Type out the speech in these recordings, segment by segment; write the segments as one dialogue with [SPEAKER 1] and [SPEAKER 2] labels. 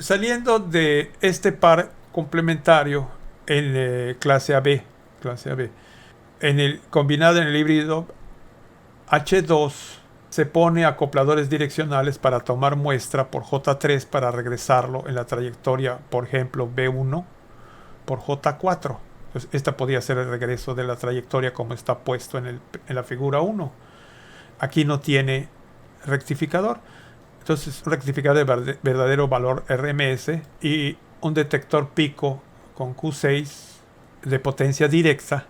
[SPEAKER 1] Saliendo de este par complementario en clase AB, combinado en el híbrido H2, se pone acopladores direccionales para tomar muestra por J3 para regresarlo en la trayectoria, por ejemplo, B1 por J4. Entonces, esta podría ser el regreso de la trayectoria como está puesto en la figura 1. Aquí no tiene rectificador. Entonces, un rectificador de verdadero valor RMS y un detector pico con Q6 de potencia directa.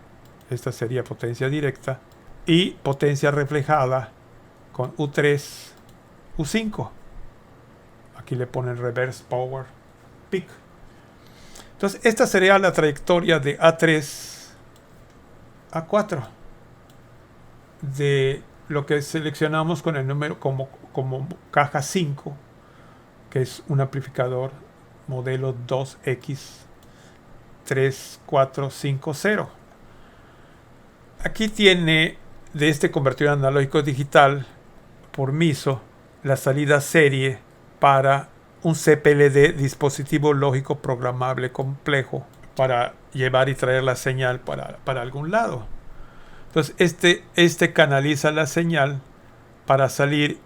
[SPEAKER 1] Esta sería potencia directa. Y potencia reflejada con U3, U5. Aquí le ponen reverse power peak. Entonces, esta sería la trayectoria de A3 a 4 de lo que seleccionamos con el número como caja 5, que es un amplificador modelo 2X3450. Aquí tiene de este convertidor analógico digital por MISO la salida serie para un CPLD, dispositivo lógico programable complejo, para llevar y traer la señal para algún lado. Entonces este canaliza la señal para salir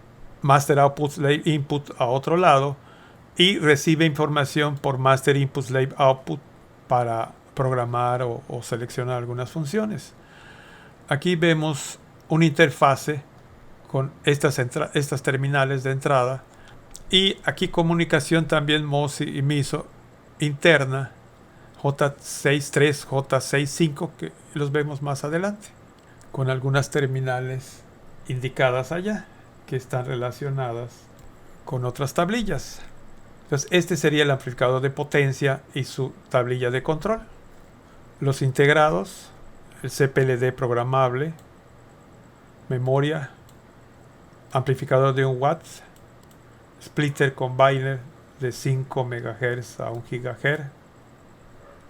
[SPEAKER 1] master output slave input a otro lado y recibe información por master input slave output para programar o seleccionar algunas funciones. Aquí vemos una interfase con estas terminales de entrada y aquí comunicación también MOSI y MISO interna J63, J65, que los vemos más adelante, con algunas terminales indicadas allá que están relacionadas con otras tablillas. Entonces este sería el amplificador de potencia y su tablilla de control. Los integrados, el CPLD programable, memoria, amplificador de 1 watt, splitter combiner de 5 MHz a 1 GHz,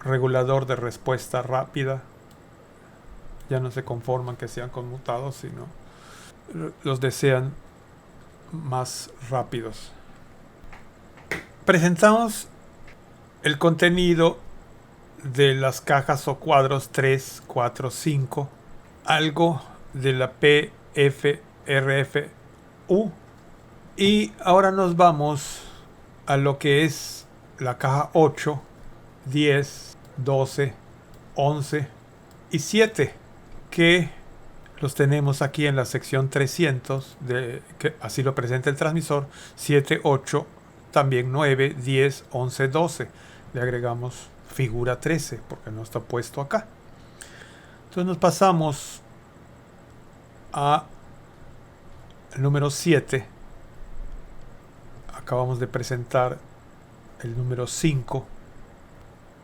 [SPEAKER 1] regulador de respuesta rápida. Ya no se conforman que sean conmutados, sino los desean más rápidos. Presentamos el contenido de las cajas o cuadros 3, 4, 5, algo de la PFRFU, y ahora nos vamos a lo que es la caja 8, 10, 12, 11 y 7, que los tenemos aquí en la sección 300, que así lo presenta el transmisor. 7, 8, también 9, 10, 11, 12. Le agregamos figura 13 porque no está puesto acá. Entonces nos pasamos a el número 7. Acabamos de presentar el número 5,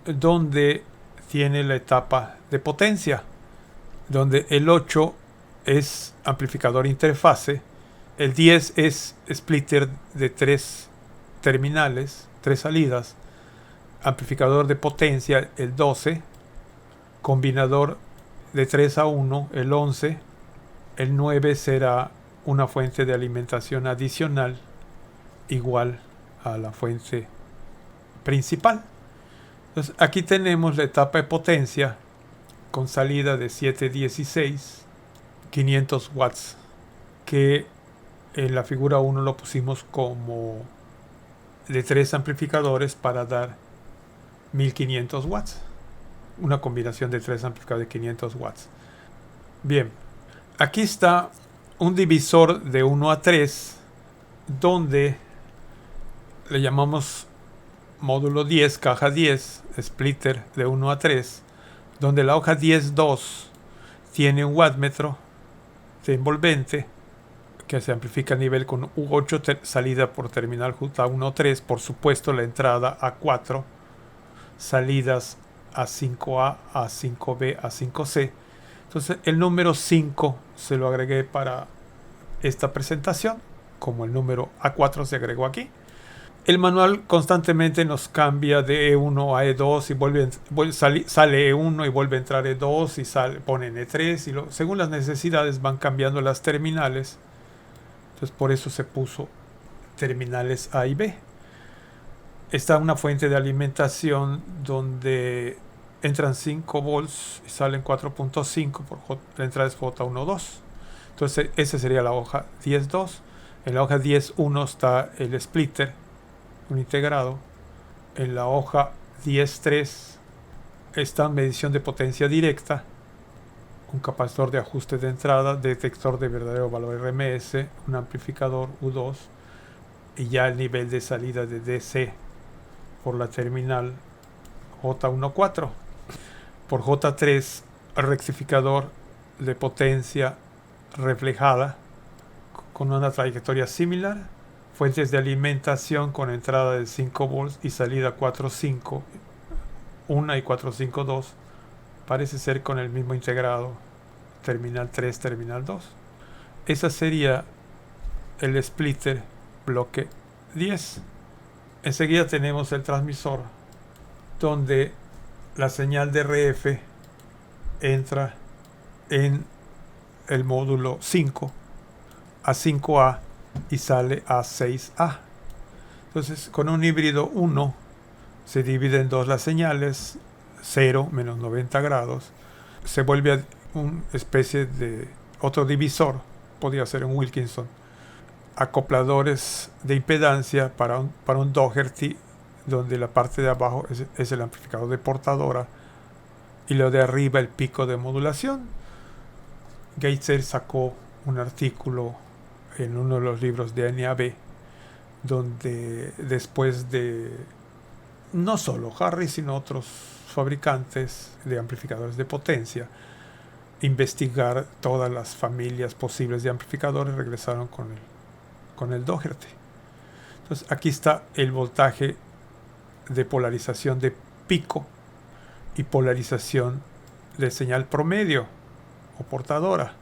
[SPEAKER 1] donde tiene la etapa de potencia, donde el 8 es amplificador interfase, el 10 es splitter de 3 terminales, 3 salidas, amplificador de potencia el 12, combinador de 3 a 1 el 11, el 9 será una fuente de alimentación adicional igual a la fuente principal. Entonces aquí tenemos la etapa de potencia con salida de 716, 500 watts, que en la figura 1 lo pusimos como de 3 amplificadores para dar 1500 watts. Una combinación de 3 amplificadores de 500 watts. Bien, aquí está un divisor de 1 a 3, donde le llamamos módulo 10, caja 10, splitter de 1 a 3, donde la hoja 10.2 tiene un wattmetro de envolvente que se amplifica a nivel con U8, salida por terminal J1.3, por supuesto la entrada A4, salidas A5A, A5B, A5C. Entonces el número 5 se lo agregué para esta presentación, como el número A4 se agregó aquí. El manual constantemente nos cambia de E1 a E2 y sale E1 y vuelve a entrar E2 y pone E3 y según las necesidades van cambiando las terminales. Entonces por eso se puso terminales A y B. está una fuente de alimentación donde entran 5 volts y salen 4.5 por la entrada es J12. Entonces esa sería la hoja 10.2. En la hoja 10.1 está el splitter, un integrado. En la hoja 10.3 está medición de potencia directa, un capacitor de ajuste de entrada, detector de verdadero valor RMS, un amplificador U2 y ya el nivel de salida de DC por la terminal J14. Por J3, rectificador de potencia reflejada con una trayectoria similar, fuentes de alimentación con entrada de 5 volts y salida 4.5, 1 y 4.5.2, parece ser con el mismo integrado, terminal 3, terminal 2. Esa sería el splitter bloque 10. Enseguida tenemos el transmisor, donde la señal de RF entra en el módulo 5 a 5A y sale a 6A. Entonces, con un híbrido 1 se divide en dos las señales, 0 menos 90 grados. Se vuelve a una especie de otro divisor, podría ser un Wilkinson. Acopladores de impedancia para un Doherty, donde la parte de abajo es el amplificador de portadora y lo de arriba el pico de modulación. Gaitser sacó un artículo en uno de los libros de NAB, donde después de no solo Harris sino otros fabricantes de amplificadores de potencia investigar todas las familias posibles de amplificadores, regresaron con el Doherty. Entonces aquí está el voltaje de polarización de pico y polarización de señal promedio o portadora.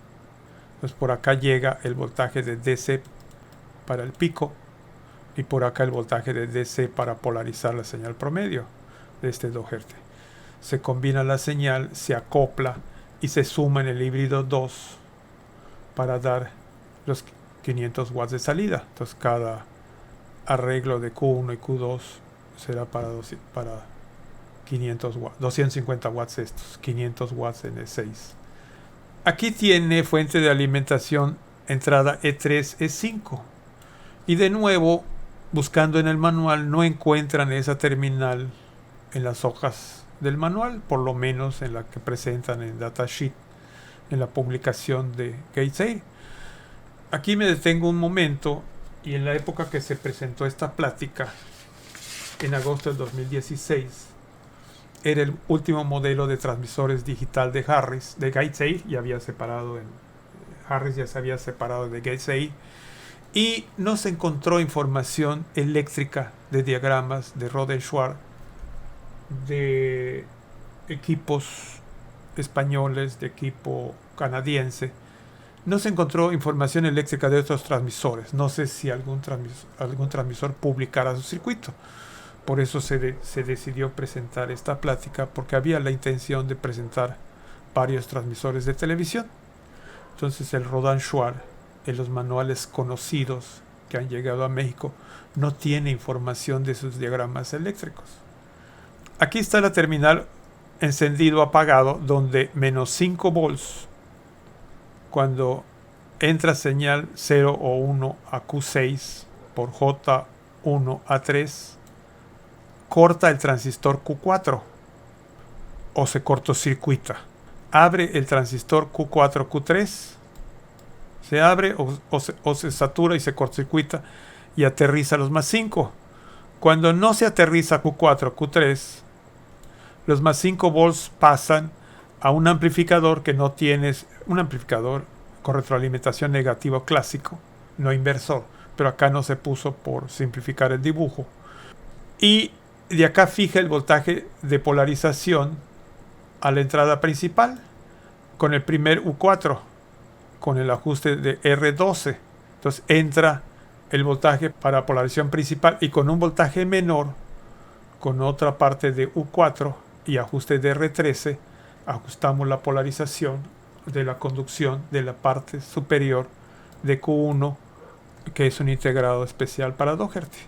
[SPEAKER 1] Entonces por acá llega el voltaje de DC para el pico y por acá el voltaje de DC para polarizar la señal promedio de este Doherty. Se combina la señal, se acopla y se suma en el híbrido 2 para dar los 500 watts de salida. Entonces cada arreglo de Q1 y Q2 será para 500 watts, 250 watts estos, 500 watts en E6. Aquí tiene fuente de alimentación entrada E3, E5. Y de nuevo, buscando en el manual, no encuentran esa terminal en las hojas del manual, por lo menos en la que presentan en datasheet, en la publicación de Gaitser. Aquí me detengo un momento, y en la época que se presentó esta plática, en agosto del 2016, era el último modelo de transmisores digital de Harris, de Gaitser, Harris ya se había separado de Gaitser, y no se encontró información eléctrica de diagramas de Rohde-Schwarz de equipos españoles, de equipo canadiense. No se encontró información eléctrica de otros transmisores. No sé si algún transmisor publicara su circuito. Por eso se decidió presentar esta plática, porque había la intención de presentar varios transmisores de televisión. Entonces el Rohde-Schwarz, en los manuales conocidos que han llegado a México, no tiene información de sus diagramas eléctricos. Aquí está la terminal encendido apagado, donde menos 5 volts cuando entra señal 0 o 1 a Q6 por J1 a 3 corta el transistor Q4 o se cortocircuita. Abre el transistor Q4 Q3, se abre o se satura y se cortocircuita y aterriza los más 5. Cuando no se aterriza Q4 Q3, los más 5 volts pasan a un amplificador que no tiene, un amplificador con retroalimentación negativa clásico, no inversor, pero acá no se puso por simplificar el dibujo. Y de acá fija el voltaje de polarización a la entrada principal con el primer U4, con el ajuste de R12. Entonces entra el voltaje para polarización principal y con un voltaje menor, con otra parte de U4 y ajuste de R13, ajustamos la polarización de la conducción de la parte superior de Q1, que es un integrado especial para Doherty.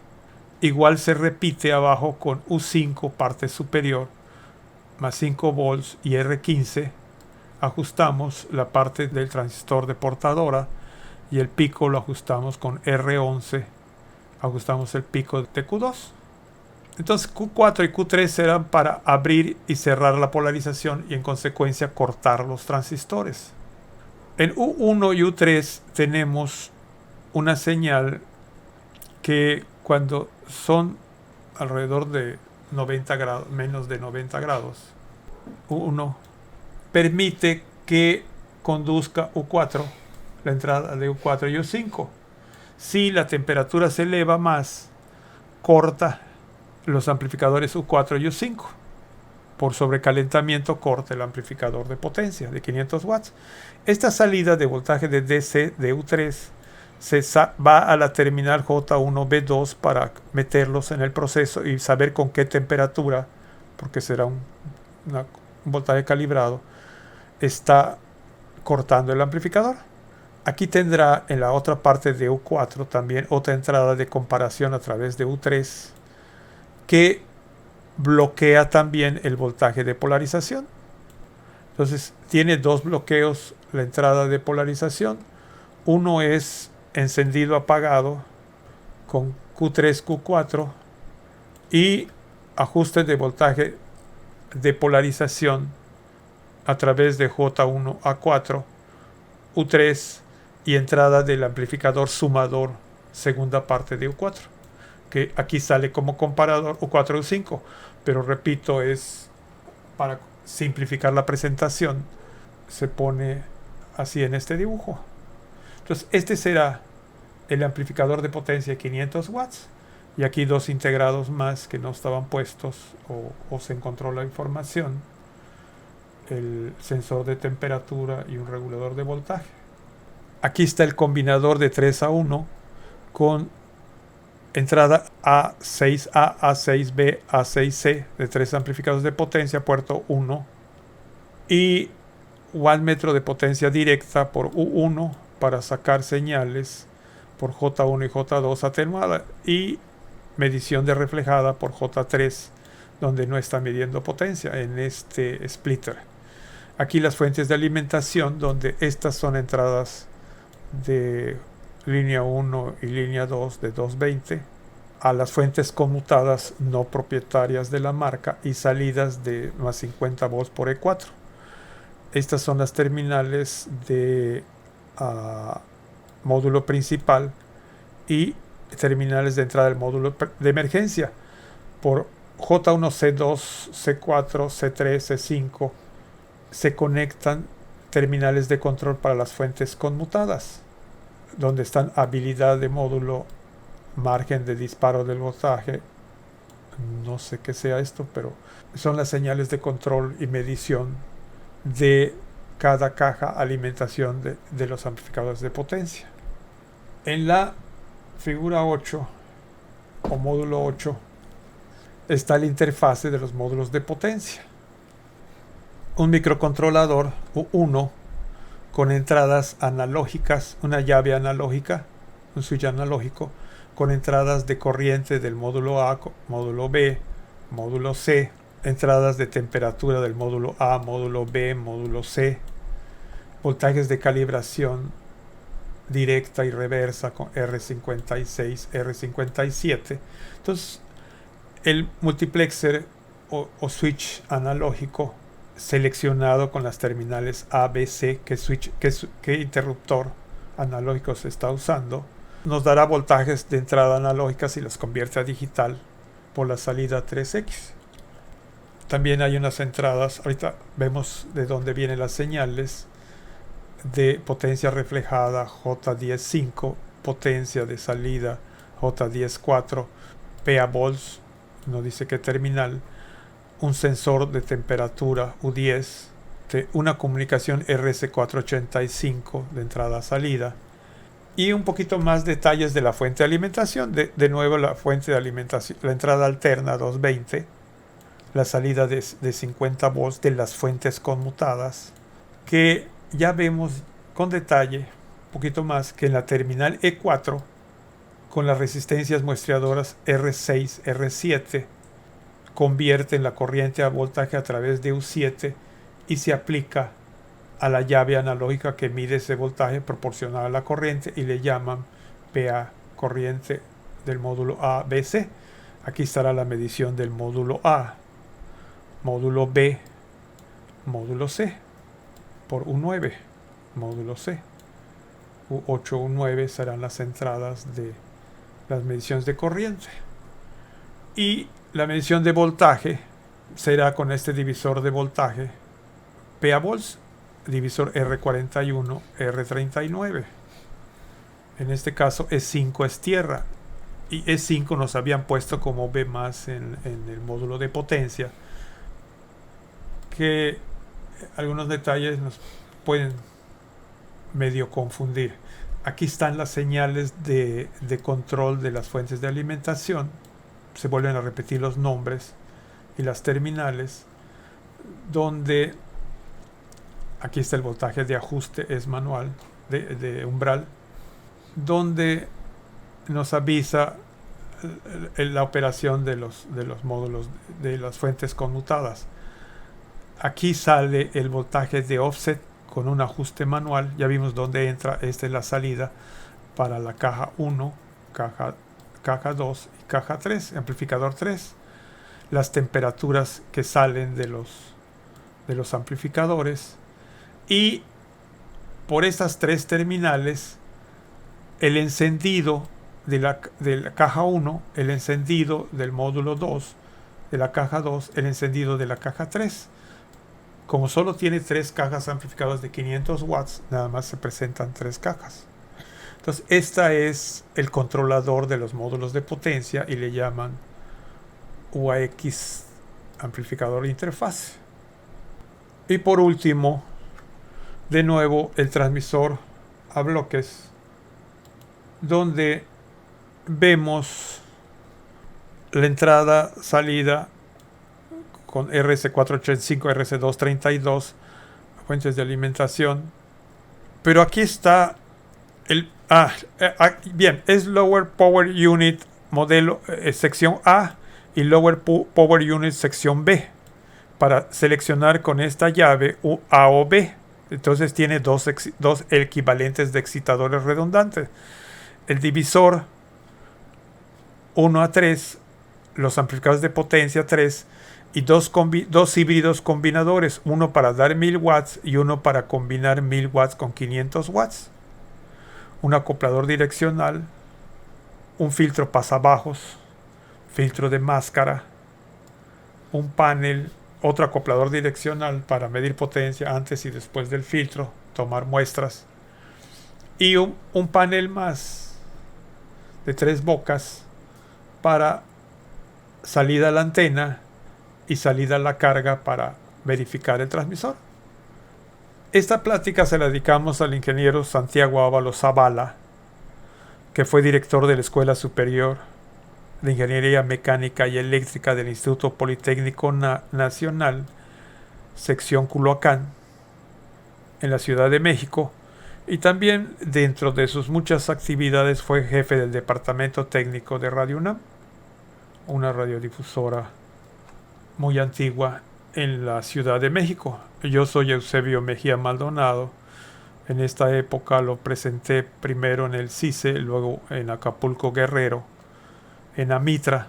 [SPEAKER 1] igual se repite abajo con U5 parte superior más 5 volts y R15. Ajustamos la parte del transistor de portadora y el pico lo ajustamos con R11. Ajustamos el pico de Q2. Entonces Q4 y Q3 serán para abrir y cerrar la polarización y en consecuencia cortar los transistores. En U1 y U3 tenemos una señal que cuando son alrededor de 90 grados, menos de 90 grados, U1 permite que conduzca U4, la entrada de U4 y U5. Si la temperatura se eleva más, corta los amplificadores U4 y U5. Por sobrecalentamiento corta el amplificador de potencia de 500 watts. Esta salida de voltaje de DC de U3 va a la terminal J1B2 para meterlos en el proceso y saber con qué temperatura, porque será un voltaje calibrado, está cortando el amplificador. Aquí tendrá en la otra parte de U4 también otra entrada de comparación a través de U3 que bloquea también el voltaje de polarización. Entonces tiene dos bloqueos la entrada de polarización. Uno es encendido apagado con Q3, Q4 y ajuste de voltaje de polarización a través de J1 a 4, U3 y entrada del amplificador sumador segunda parte de U4, que aquí sale como comparador U4 U5, pero repito, es para simplificar la presentación, se pone así en este dibujo. Entonces este será el amplificador de potencia de 500 watts y aquí dos integrados más que no estaban puestos o se encontró la información, el sensor de temperatura y un regulador de voltaje. Aquí está el combinador de 3A1 con entrada A6A, A6B, A6C de 3 amplificadores de potencia, puerto 1 y wattmetro de potencia directa por U1 para sacar señales por J1 y J2 atenuada y medición de reflejada por J3 donde no está midiendo potencia en este splitter. Aquí las fuentes de alimentación donde estas son entradas de línea 1 y línea 2 de 220 a las fuentes conmutadas no propietarias de la marca y salidas de más 50 volts por E4. Estas son las terminales de módulo principal y terminales de entrada del módulo de emergencia. Por J1, C2, C4, C3, C5 se conectan terminales de control para las fuentes conmutadas, donde están habilidad de módulo, margen de disparo del voltaje, no sé qué sea esto, pero son las señales de control y medición de cada caja alimentación de los amplificadores de potencia. En la figura 8 o módulo 8 está la interfase de los módulos de potencia. Un microcontrolador U1 con entradas analógicas, una llave analógica, un switch analógico, con entradas de corriente del módulo A, módulo B, módulo C, entradas de temperatura del módulo A, módulo B, módulo C, voltajes de calibración directa y reversa con R56, R57. Entonces, el multiplexer o switch analógico seleccionado con las terminales A, B, C, qué interruptor analógico se está usando, nos dará voltajes de entrada analógicas y los convierte a digital por la salida 3X. También hay unas entradas, ahorita vemos de dónde vienen las señales de potencia reflejada J10.5, potencia de salida J10.4, PA volts, no dice qué terminal, un sensor de temperatura U10, una comunicación RS485 de entrada a salida y un poquito más detalles de la fuente de alimentación. De nuevo la fuente de alimentación, la entrada alterna 220, la salida de 50 volts de las fuentes conmutadas, que ya vemos con detalle un poquito más que en la terminal E4 con las resistencias muestreadoras R6, R7, convierten la corriente a voltaje a través de U7 y se aplica a la llave analógica que mide ese voltaje proporcional a la corriente y le llaman PA, corriente del módulo A, B, C. Aquí estará la medición del módulo A, módulo B, módulo C, por U9, módulo C. U8, U9 serán las entradas de las mediciones de corriente. Y la medición de voltaje será con este divisor de voltaje PA volts, divisor R41, R39. En este caso E5 es tierra y E5 nos habían puesto como B más en el módulo de potencia, que algunos detalles nos pueden medio confundir. Aquí están las señales de control de las fuentes de alimentación. Se vuelven a repetir los nombres y las terminales, donde aquí está el voltaje de ajuste, es manual, de umbral, donde nos avisa la operación de los módulos de las fuentes conmutadas. Aquí sale el voltaje de offset con un ajuste manual. Ya vimos dónde entra. Esta es la salida para la caja 1, caja 2 y caja 3, amplificador 3. Las temperaturas que salen de los amplificadores. Y por estas tres terminales, el encendido de la caja 1, el encendido del módulo 2, de la caja 2, el encendido de la caja 3. Como solo tiene 3 cajas amplificadoras de 500 watts, nada más se presentan 3 cajas. Entonces, esta es el controlador de los módulos de potencia y le llaman UAX, amplificador de interfaz. Y por último, de nuevo, el transmisor a bloques, donde vemos la entrada, salida con RS485, RS232, fuentes de alimentación. Pero aquí está bien, es Lower Power Unit modelo sección A y Lower Power Unit sección B. Para seleccionar con esta llave A o B. Entonces tiene dos equivalentes de excitadores redundantes. El divisor 1 a 3, los amplificadores de potencia 3 y dos híbridos combinadores, uno para dar 1000 watts y uno para combinar 1000 watts con 500 watts. Un acoplador direccional, un filtro pasabajos, filtro de máscara, un panel, otro acoplador direccional para medir potencia antes y después del filtro, tomar muestras, y un panel más de 3 bocas para salida a la antena y salida a la carga para verificar el transmisor. Esta plática se la dedicamos al ingeniero Santiago Ábalos Zavala, que fue director de la Escuela Superior de Ingeniería Mecánica y Eléctrica del Instituto Politécnico Nacional, sección Culhuacán, en la Ciudad de México, y también dentro de sus muchas actividades fue jefe del Departamento Técnico de Radio UNAM, una radiodifusora muy antigua en la Ciudad de México. Yo soy Eusebio Mejía Maldonado. En esta época lo presenté primero en el CICE, luego en Acapulco Guerrero, en Amitra,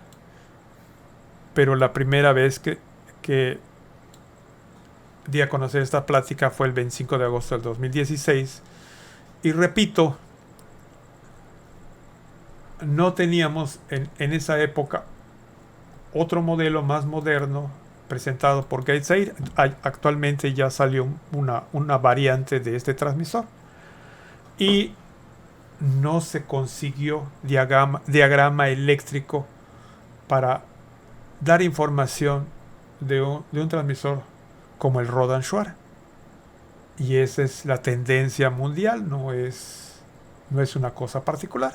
[SPEAKER 1] pero la primera vez que di a conocer esta plática fue el 25 de agosto del 2016. Y repito, no teníamos en esa época otro modelo más moderno presentado por Gateshead. Actualmente ya salió una variante de este transmisor y no se consiguió diagrama eléctrico para dar información de un transmisor como el Rohde-Schwarz. Y esa es la tendencia mundial, no es una cosa particular.